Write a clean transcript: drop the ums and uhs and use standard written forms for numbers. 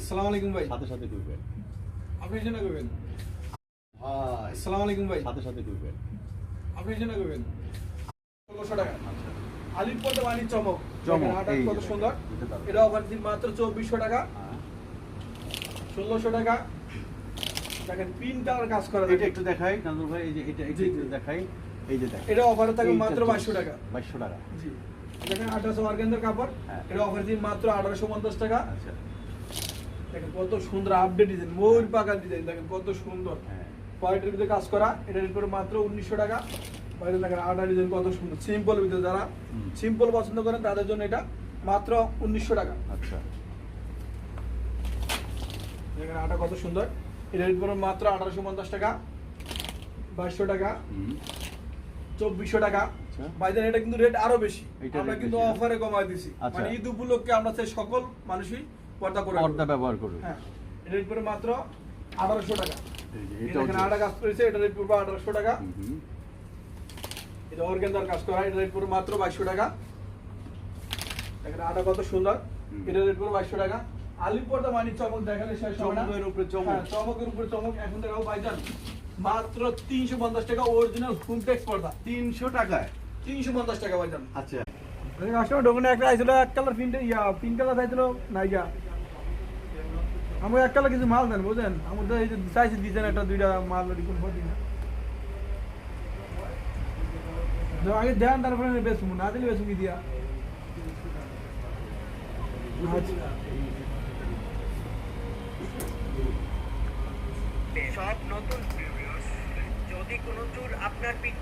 আসসালামু আলাইকুম ভাই। সাথে সাথে ঢুকবেন। আপনি এসে না করবেন। হাই। আসসালামু আলাইকুম ভাই। সাথে সাথে ঢুকবেন। আপনি এসে না করবেন। ১৬০০ টাকা। আচ্ছা। আলিপ পদ্মা বাণী চমক। চমক, দেখেন আটা এই কত যে সুন্দর। এটা দারুণ। এটা অফার দিন মাত্র ২৪০০ টাকা, হ্যাঁ। ১৬০০ টাকা। দেখেন পিন কালার কাজ করা এটা থাকে। একটু দেখাই নাজমুল ভাই, এই যে এটা জি, একটু জি। দেখাই। এই যে দেখেন। এটা অফারে থাকবে এইটা মাত্র চলছে। ২২০০ টাকা। ২২০০ টাকা। জি। দেখেন ১৮০০ অর্গানজার কাপড়। হ্যাঁ। এটা অফার দিন মাত্র ১৮৫০ টাকা। আচ্ছা। দেখেন কত সুন্দর আপডেট ডিজাইন, ময়ূর পাকা ডিজাইন, দেখেন কত সুন্দর। হ্যাঁ। কোয়ালিটির ভিতরে কাজ করা, এটার উপরে মাত্র ১৯০০ টাকা। বাইরে দেখেন আটা ডিজাইন কত সুন্দর, সিম্পলের ভিতরে যারা সিম্পল পছন্দ করেন তাদের জন্য এটা মাত্র ১৯০০ টাকা। আচ্ছা। দেখেন আটা কত সুন্দর, এটার উপরে মাত্র ১৮৫০ টাকা, ২২০০ টাকা, হুম। ২৪০০ টাকা। আচ্ছা। বাইরে এটা কিন্তু রেট আরো বেশি, এটা আমরা rate কিন্তু বেশি না? অফারে কমায় দিছি। আচ্ছা। মানে ঈদ উপলক্ষে আমরা চাই সকল মানুষই পর্দা করে পর্দা ব্যবহার করুন। হ্যাঁ, এটার উপরে মাত্র ১৮০০ টাকা। এই যে এই এটাও দেখেন আটা কাজ করেছে, এটার রেট পড়বে ১৮০০ টাকা। হুম। এটা অর্গানজার কাজ করা, এটার রেট পড়বে মাত্র ২২০০ টাকা। দেখেন আটা কত সুন্দর, এটার রেট পড়বে ২২০০ টাকা। আলিপ পর্দা মানি চমক দেখালে শেষ হবে না। চমকের উপরে চমক। হ্যাঁ, চমকের উপরে চমক। এখন দেখাবো ভাইজান মাত্র ৩৫০ টাকা অরিজিনাল ফুলটেক্স পর্দা। ৩০০ টাকায়। ৩৫০ টাকা ভাইজান। আচ্ছা। কাস্টমার দোকানে একটা আইছিল, এক কালার প্রিন্ট পিঙ্ক কালার চাইছিল না ইয়া, আমার এক কালার কিছু মাল দেন বুঝেন, আমার তো এই যে চাইছি দিচ্ছেন একটা দুইটা মাল রিকন ভর্তি না। আগে দেন তারপরে বেসবো, না দিলে বেসবো কি দিয়া। আচ্ছা। সব নতুন ভিউয়ার্স, যদি কোনো চুল আপনার পিঠ